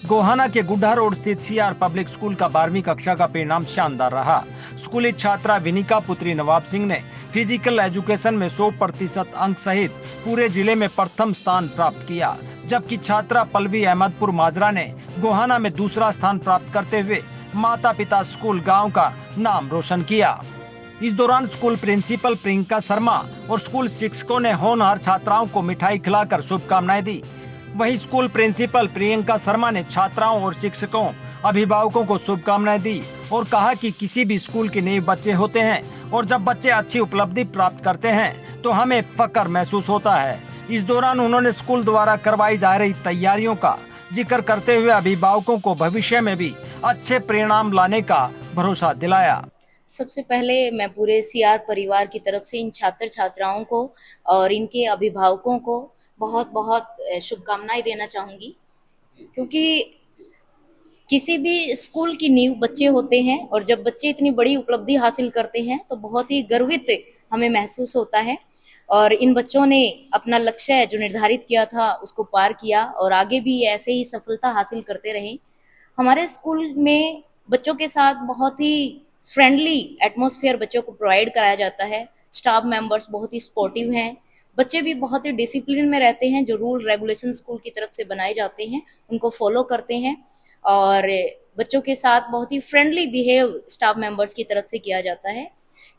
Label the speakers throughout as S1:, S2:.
S1: गोहाना के गुड्डा रोड स्थित सीआर पब्लिक स्कूल का 12वीं कक्षा का परिणाम शानदार रहा। स्कूली छात्रा विनिका पुत्री नवाब सिंह ने फिजिकल एजुकेशन में 100% अंक सहित पूरे जिले में प्रथम स्थान प्राप्त किया, जबकि छात्रा पल्लवी अहमदपुर माजरा ने गोहाना में दूसरा स्थान प्राप्त करते हुए माता पिता स्कूल गाँव का नाम रोशन किया। इस दौरान स्कूल प्रिंसिपल प्रियंका शर्मा और स्कूल शिक्षकों ने होनहार छात्राओं को मिठाई खिलाकर शुभकामनाएं दी। वहीं स्कूल प्रिंसिपल प्रियंका शर्मा ने छात्राओं और शिक्षकों अभिभावकों को शुभकामनाएं दी और कहा कि किसी भी स्कूल के नए बच्चे होते हैं और जब बच्चे अच्छी उपलब्धि प्राप्त करते हैं तो हमें फक्र महसूस होता है। इस दौरान उन्होंने स्कूल द्वारा करवाई जा रही तैयारियों का जिक्र करते हुए अभिभावकों को भविष्य में भी अच्छे परिणाम लाने का भरोसा दिलाया।
S2: सबसे पहले मैं पूरे सीआर परिवार की तरफ से इन छात्र छात्राओं को और इनके अभिभावकों को बहुत बहुत शुभकामनाएं देना चाहूंगी, क्योंकि किसी भी स्कूल की नींव बच्चे होते हैं और जब बच्चे इतनी बड़ी उपलब्धि हासिल करते हैं तो बहुत ही गर्वित हमें महसूस होता है। और इन बच्चों ने अपना लक्ष्य जो निर्धारित किया था उसको पार किया और आगे भी ऐसे ही सफलता हासिल करते रहें। हमारे स्कूल में बच्चों के साथ बहुत ही फ्रेंडली एटमॉस्फेयर बच्चों को प्रोवाइड कराया जाता है। स्टाफ मेंबर्स बहुत ही सपोर्टिव हैं, बच्चे भी बहुत ही डिसिप्लिन में रहते हैं। जो रूल रेगुलेशन स्कूल की तरफ से बनाए जाते हैं उनको फॉलो करते हैं और बच्चों के साथ बहुत ही फ्रेंडली बिहेव स्टाफ मेंबर्स की तरफ से किया जाता है,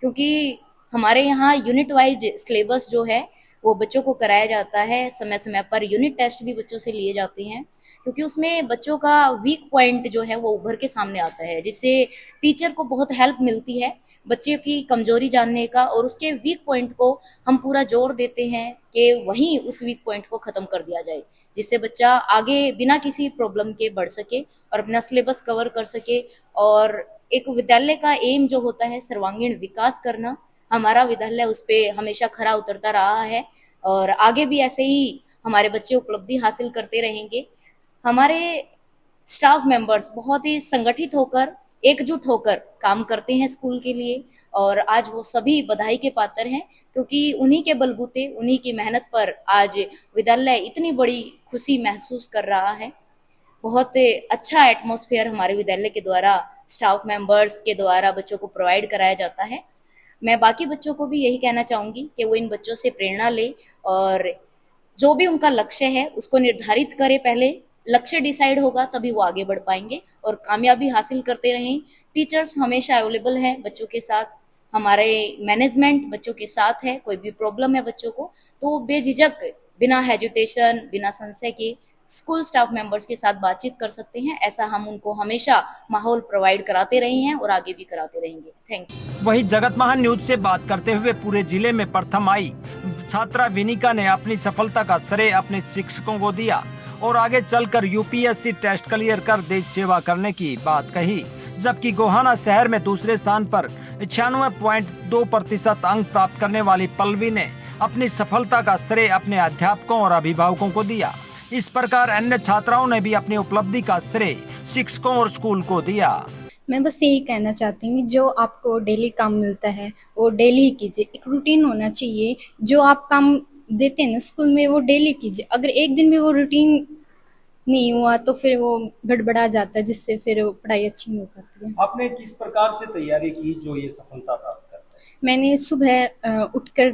S2: क्योंकि हमारे यहाँ यूनिट वाइज सिलेबस जो है वो बच्चों को कराया जाता है। समय समय पर यूनिट टेस्ट भी बच्चों से लिए जाते हैं, क्योंकि उसमें बच्चों का वीक पॉइंट जो है वो उभर के सामने आता है, जिससे टीचर को बहुत हेल्प मिलती है बच्चे की कमजोरी जानने का, और उसके वीक पॉइंट को हम पूरा जोर देते हैं कि वहीं उस वीक पॉइंट को खत्म कर दिया जाए, जिससे बच्चा आगे बिना किसी प्रॉब्लम के बढ़ सके और अपना सिलेबस कवर कर सके। और एक विद्यालय का एम जो होता है सर्वांगीण विकास करना, हमारा विद्यालय उस पर हमेशा खरा उतरता रहा है और आगे भी ऐसे ही हमारे बच्चे उपलब्धि हासिल करते रहेंगे। हमारे स्टाफ मेंबर्स बहुत ही संगठित होकर एकजुट होकर काम करते हैं स्कूल के लिए, और आज वो सभी बधाई के पात्र हैं, क्योंकि उन्हीं के बलबूते उन्हीं की मेहनत पर आज विद्यालय इतनी बड़ी खुशी महसूस कर रहा है। बहुत अच्छा एटमॉस्फेयर हमारे विद्यालय के द्वारा स्टाफ मेंबर्स के द्वारा बच्चों को प्रोवाइड कराया जाता है। मैं बाकी बच्चों को भी यही कहना चाहूँगी कि वो इन बच्चों से प्रेरणा ले और जो भी उनका लक्ष्य है उसको निर्धारित करे। पहले लक्ष्य डिसाइड होगा तभी वो आगे बढ़ पाएंगे और कामयाबी हासिल करते रहें। टीचर्स हमेशा अवेलेबल हैं बच्चों के साथ, हमारे मैनेजमेंट बच्चों के साथ है। कोई भी प्रॉब्लम है बच्चों को तो वो बेझिझक बिना हेजिटेशन बिना संशय के स्कूल स्टाफ मेंबर्स के साथ बातचीत कर सकते हैं। ऐसा हम उनको हमेशा माहौल प्रोवाइड कराते रहे हैं और आगे भी कराते रहेंगे। Thank you.
S1: वहीं जगत महान न्यूज से बात करते हुए पूरे जिले में प्रथम आई छात्रा विनिका ने अपनी सफलता का श्रेय अपने शिक्षकों को दिया और आगे चलकर यूपीएससी टेस्ट क्लियर कर देश सेवा करने की बात कही। जबकि गोहाना शहर में दूसरे स्थान पर 96.2% अंक प्राप्त करने वाली पल्लवी ने अपनी सफलता का श्रेय अपने अध्यापकों और अभिभावकों को दिया। इस प्रकार अन्य छात्राओं ने भी अपनी उपलब्धि का श्रेय शिक्षकों और स्कूल को दिया।
S3: मैं बस यही कहना चाहती हूँ, जो आपको डेली काम मिलता है वो डेली ही कीजिए। एक रूटीन होना चाहिए, जो आप काम देते हैं ना स्कूल में वो डेली कीजिए। अगर एक दिन में वो रूटीन नहीं हुआ तो फिर वो गड़बड़ा जाता है, जिससे फिर वो पढ़ाई अच्छी नहीं हो पाती है।
S1: आपने किस प्रकार से तैयारी की जो ये सफलता प्राप्त कर?
S3: मैंने सुबह उठकर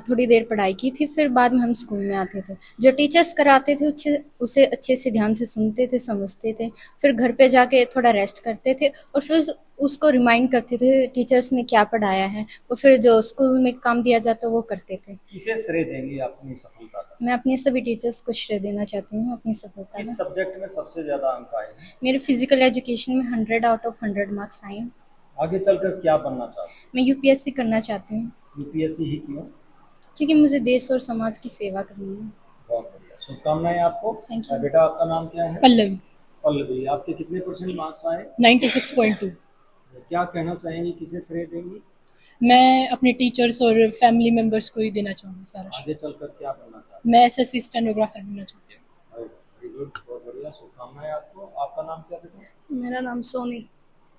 S3: थोड़ी देर पढ़ाई की थी, फिर बाद में हम स्कूल में आते थे। जो टीचर्स कराते थे उसे अच्छे से ध्यान से सुनते थे, समझते थे। फिर घर पे जाके थोड़ा रेस्ट करते थे और फिर उसको रिमाइंड करते थे टीचर्स ने क्या पढ़ाया है, और फिर जो स्कूल में काम दिया जाता वो करते थे।
S1: किसे श्रेय देंगे अपनी सफलता का?
S3: मैं अपने सभी टीचर्स को श्रेय देना चाहती हूँ अपनी सफलता
S1: किस
S3: में।
S1: सब्जेक्ट में सबसे ज्यादा अंक आए?
S3: मेरे फिजिकल एजुकेशन में 100 आउट ऑफ 100 मार्क्स आए।
S1: आगे चलकर क्या बनना चाहते हैं?
S3: मैं यूपीएससी करना चाहती हूँ।
S1: यूपीएससी ही क्यों?
S3: क्योंकि मुझे देश और समाज की सेवा करनी है।
S1: बहुत बढ़िया, शुभकामनाएं आपको।
S3: Thank you.
S1: बेटा आपका नाम क्या है?
S4: पल्लवी।
S1: पल्लवी, आपके कितने % मार्क्स आए?
S4: 96.2।
S1: क्या कहना चाहेंगी, किसे श्रेय देंगी?
S4: मैं अपने टीचर्स और फैमिली मेंबर्स को ही देना चाहूँगी सारा।
S1: आगे चलकर क्या बनना चाहते हैं?
S4: मैं एसएससी स्टेनोग्राफर बनना चाहती हूँ।
S1: वेरी गुड, बहुत बढ़िया, शुभकामनाएं आपको। आपका नाम क्या बेटा?
S5: मेरा नाम सोनी।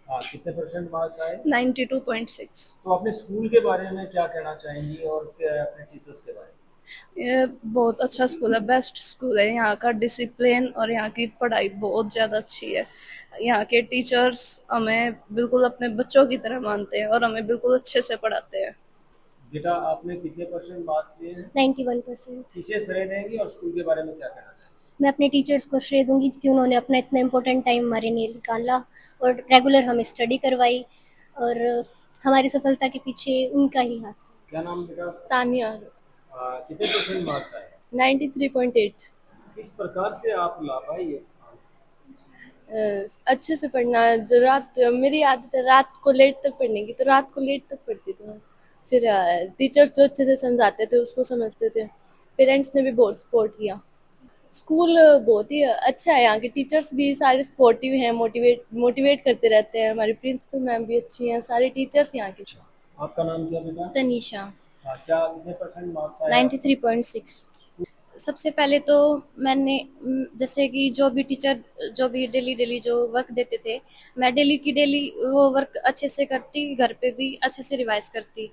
S1: हाँ, कितने % मार्क्स आए?
S5: 92.6।
S1: तो अपने स्कूल के बारे में क्या कहना चाहेंगी और अपने टीचर्स के बारे में?
S5: ये बहुत अच्छा स्कूल है, बेस्ट स्कूल है। यहाँ का डिसिप्लिन और यहाँ की पढ़ाई बहुत ज़्यादा अच्छी है। यहाँ के टीचर्स हमें बिल्कुल अपने बच्चों की तरह मानते हैं और हमें बिल्कुल अच्छे से पढ़ाते हैं।
S1: बेटा आपने कितने परसेंट मार्क्स लिए हैं?
S6: 91%।
S1: किसे श्रेय देंगे और स्कूल के बारे में क्या कहना चाहेंगे?
S6: मैं अपने टीचर्स को श्रेय दूंगी कि उन्होंने अपना इतना इम्पोर्टेंट टाइम हमारे लिए निकाला और रेगुलर हमें स्टडी करवाई, और हमारी सफलता के पीछे उनका ही हाथ है।
S1: क्या नाम बेटा?
S4: तानिया।
S1: कितने परसेंट मार्क्स आए?
S4: 93.8।
S1: किस प्रकार से आप ला पाई ये?
S4: अच्छे से पढ़ना। जो रात मेरी आदत है रात को लेट तक पढ़ने की, तो रात को लेट तक पढ़ती थी मैं। फिर टीचर्स जो अच्छे से समझाते थे उसको समझते थे। पेरेंट्स ने भी बहुत सपोर्ट किया। स्कूल बहुत ही अच्छा है। यहाँ के टीचर्स भी सारे सपोर्टिव हैं, मोटिवेट करते रहते हैं। हमारी प्रिंसिपल मैम भी अच्छी हैं, सारे टीचर्स यहाँ के।
S1: आपका नाम क्या बेटा?
S6: तनीषा।
S1: क्या कितने परसेंट मार्क्स आए?
S6: 93.6। सबसे पहले तो मैंने जैसे कि जो भी टीचर जो भी डेली जो वर्क देते थे, मैं डेली की डेली वो वर्क अच्छे से करती, घर पे भी अच्छे से रिवाइज करती।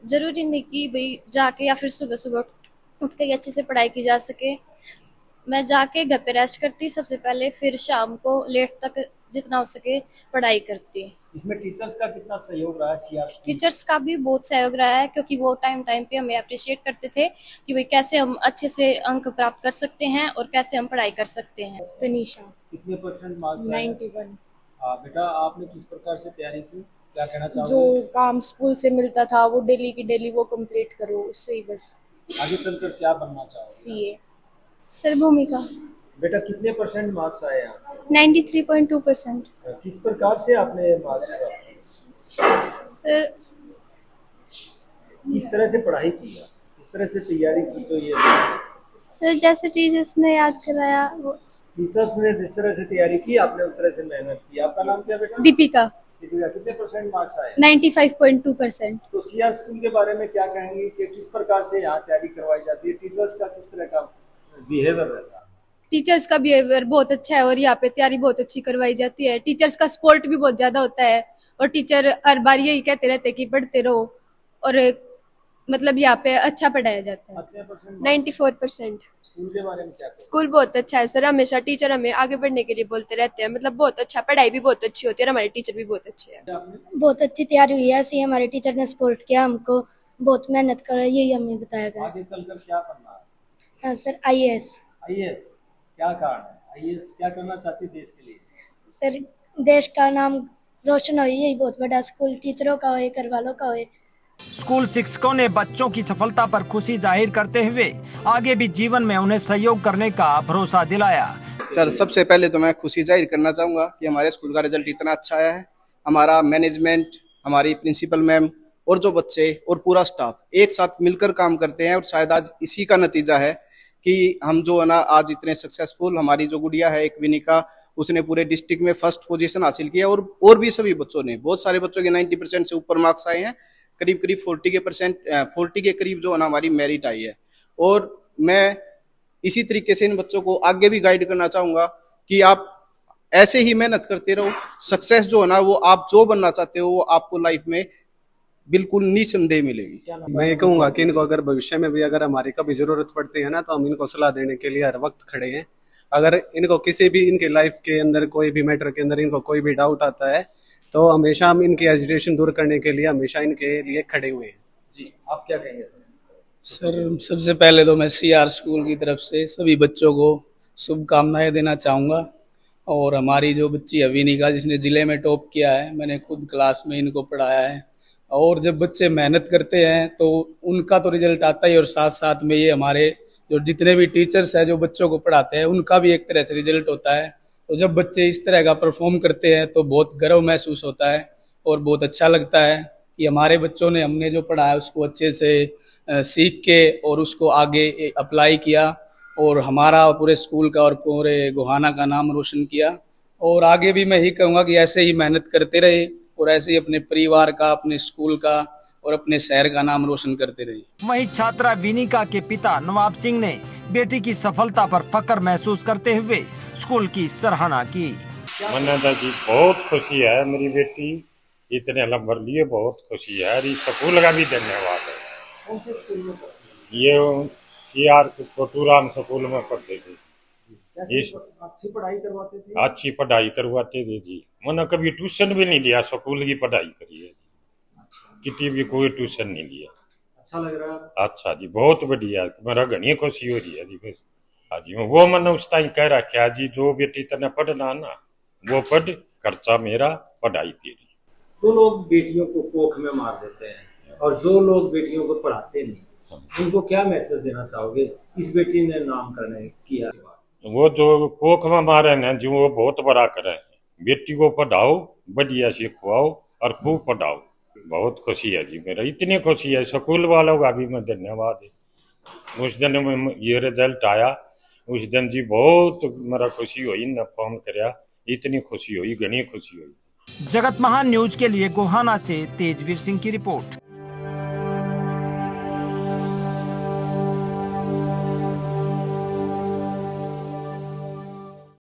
S6: ज़रूरी नहीं कि भाई जाके या फिर सुबह सुबह उठ के अच्छे से पढ़ाई की जा सके। मैं जाके घर पे रेस्ट करती सबसे पहले, फिर शाम को लेट तक जितना हो सके पढ़ाई करती।
S1: इसमें टीचर्स का कितना सहयोग रहा है सीआरसी?
S6: टीचर्स का भी बहुत सहयोग रहा है, क्योंकि वो टाइम पे हमें अप्रिशिएट करते थे कि भाई कैसे हम अच्छे से अंक प्राप्त कर सकते हैं और कैसे हम पढ़ाई कर सकते हैं।
S4: तनीषा।
S1: कितने परसेंट मार्क्स आए?
S4: 91।
S1: बेटा आपने किस प्रकार से तैयारी की, क्या कहना
S4: जो
S1: चाहोगे?
S4: काम स्कूल से मिलता था वो डेली की डेली वो कंप्लीट करो, उससे ही बस।
S1: आगे चलकर क्या बनना चाहोगे?
S4: सीए।
S6: सर भूमिका।
S1: बेटा कितने परसेंट मार्क्स आए यहाँ?
S6: 93.2%।
S1: किस प्रकार से आपने मार्क्स प्राप्त किए?
S6: सर
S1: किस तरह से पढ़ाई की है? किस तरह से तैयारी की? तो ये
S6: सर जैसे टीचर्स ने याद कराया वो।
S1: टीचर्स ने जिस तरह से तैयारी की आपने उस तरह से मेहनत की। आपका नाम क्या बेटा?
S6: दीपिका।
S1: दीपिका, कितने परसेंट मार्क्स आए?
S6: 95.2%।
S1: तो सीआर स्कूल के बारे में क्या कहेंगे कि किस प्रकार से यहाँ तैयारी करवाई जाती है? टीचर्स का किस तरह का बिहेवियर रहता है?
S4: टीचर्स का बिहेवियर बहुत अच्छा है और यहाँ पे तैयारी बहुत अच्छी करवाई जाती है। टीचर्स का सपोर्ट भी बहुत ज्यादा होता है और टीचर हर बार यही कहते रहते हैं कि पढ़ते रहो, और मतलब यहाँ पे अच्छा पढ़ाया जाता है।
S1: कितने परसेंट?
S4: 94%।
S1: स्कूल के बारे में क्या कहेंगे?
S4: स्कूल बहुत अच्छा है सर, हमेशा टीचर हमें आगे बढ़ने के लिए बोलते रहते हैं। मतलब बहुत अच्छा, पढ़ाई भी बहुत अच्छी होती है और हमारे टीचर भी बहुत अच्छे हैं।
S6: बहुत अच्छी तैयारी हुई है, ऐसे ही हमारे टीचर ने सपोर्ट किया हमको, बहुत मेहनत करो यही हमें बताया गया।
S1: आगे चलकर क्या बनना है?
S6: हाँ सर, आईएएस।
S1: आईएएस, क्या कारण है? आईएएस क्या करना चाहती है देश के लिए?
S6: सर देश का नाम रोशन हो, यही बहुत बड़ा स्कूल टीचरों का हो, घर वालों का हो।
S1: स्कूल शिक्षकों ने बच्चों की सफलता पर खुशी जाहिर करते हुए आगे भी जीवन में उन्हें सहयोग करने का भरोसा दिलाया।
S7: सर सबसे पहले तो मैं खुशी जाहिर करना चाहूँगा कि हमारे स्कूल का रिजल्ट इतना अच्छा आया है। हमारा मैनेजमेंट, हमारी प्रिंसिपल मैम और जो बच्चे और पूरा स्टाफ एक साथ मिलकर काम करते हैं, और शायद आज इसी का नतीजा है कि हम जो है ना आज इतने सक्सेसफुल। हमारी जो गुड़िया है एक विनिका, उसने पूरे डिस्ट्रिक्ट में फर्स्ट पोजीशन हासिल किया, और भी सभी बच्चों ने, बहुत सारे बच्चों के 90% से ऊपर मार्क्स आए हैं। करीब 40 के करीब जो है ना हमारी मेरिट आई है। और मैं इसी तरीके से इन बच्चों को आगे भी गाइड करना चाहूँगा कि आप ऐसे ही मेहनत करते रहो। सक्सेस जो है ना वो आप जो बनना चाहते हो वो आपको लाइफ में बिल्कुल निसंदेह मिलेगी।
S8: मैं ये कहूँगा कि इनको अगर भविष्य में भी अगर हमारी कभी ज़रूरत पड़ती है ना, तो हम इनको सलाह देने के लिए हर वक्त खड़े हैं। अगर इनको किसी भी इनके लाइफ के अंदर कोई भी मैटर के अंदर इनको कोई भी डाउट आता है, तो हमेशा हम इनकी एजिटेशन दूर करने के लिए हमेशा इनके लिए खड़े हुए हैं।
S1: जी, आप क्या कहेंगे
S9: सर? सबसे पहले तो मैं सीआर स्कूल की तरफ से सभी बच्चों को शुभकामनाएं देना चाहूँगा। और हमारी जो बच्ची है विनिका, जिसने ज़िले में टॉप किया है, मैंने खुद क्लास में इनको पढ़ाया है। और जब बच्चे मेहनत करते हैं तो उनका तो रिजल्ट आता ही, और साथ साथ में ये हमारे जो जितने भी टीचर्स हैं जो बच्चों को पढ़ाते हैं उनका भी एक तरह से रिजल्ट होता है। तो जब बच्चे इस तरह का परफॉर्म करते हैं तो बहुत गर्व महसूस होता है और बहुत अच्छा लगता है कि हमारे बच्चों ने हमने जो पढ़ाया उसको अच्छे से सीख के और उसको आगे अप्लाई किया, और हमारा पूरे स्कूल का और पूरे गोहाना का नाम रोशन किया। और आगे भी मैं ही कहूँगा कि ऐसे ही मेहनत करते रहे और ऐसे ही अपने परिवार का, अपने स्कूल का और अपने शहर का नाम रोशन करते रहे।
S1: वहीं छात्रा विनिका के पिता नवाब सिंह ने बेटी की सफलता पर फख्र महसूस करते हुए स्कूल की सराहना की।
S10: मन्नता जी बहुत खुशी है, मेरी बेटी इतने नंबर लिए बहुत खुशी है, और इस स्कूल का भी धन्यवाद है। ये सीआर छोटू राम स्कूल में पढ़ते थे।
S1: अच्छी पढ़ाई करवाते थे?
S10: अच्छी पढ़ाई करवाते थे जी। मैंने कभी ट्यूशन भी नहीं लिया, स्कूल की पढ़ाई करी है, किसी भी कोई ट्यूशन नहीं लिया।
S1: अच्छा लग रहा है?
S10: अच्छा जी, बहुत बढ़िया, मेरा घनी खुशी हो रही है जी। बस हाँ जी, वो मैंने उस टाइम कह रखा जी, जो बेटी तने पढ़ना ना वो पढ़, खर्चा मेरा, पढ़ाई तेरी।
S1: जो लोग बेटियों को कोख में मार देते हैं और जो लोग बेटियों को पढ़ाते नहीं, उनको क्या मैसेज देना चाहोगे? इस बेटी ने नाम करने किया,
S10: वो जो कोख में मारे ना जी, वो बहुत बड़ा करे। बेटी को पढ़ाओ, बढ़िया से खुआओ और खूब पढ़ाओ। बहुत खुशी है जी, मेरा इतनी खुशी है। स्कूल वालों का भी मैं धन्यवाद है। उस दिन में ये रिजल्ट आया, उस दिन जी बहुत मेरा खुशी हुई, न फोन करया, इतनी खुशी हुई, घनी खुशी हुई।
S1: जगत महान न्यूज के लिए गोहाना से तेजवीर सिंह की रिपोर्ट।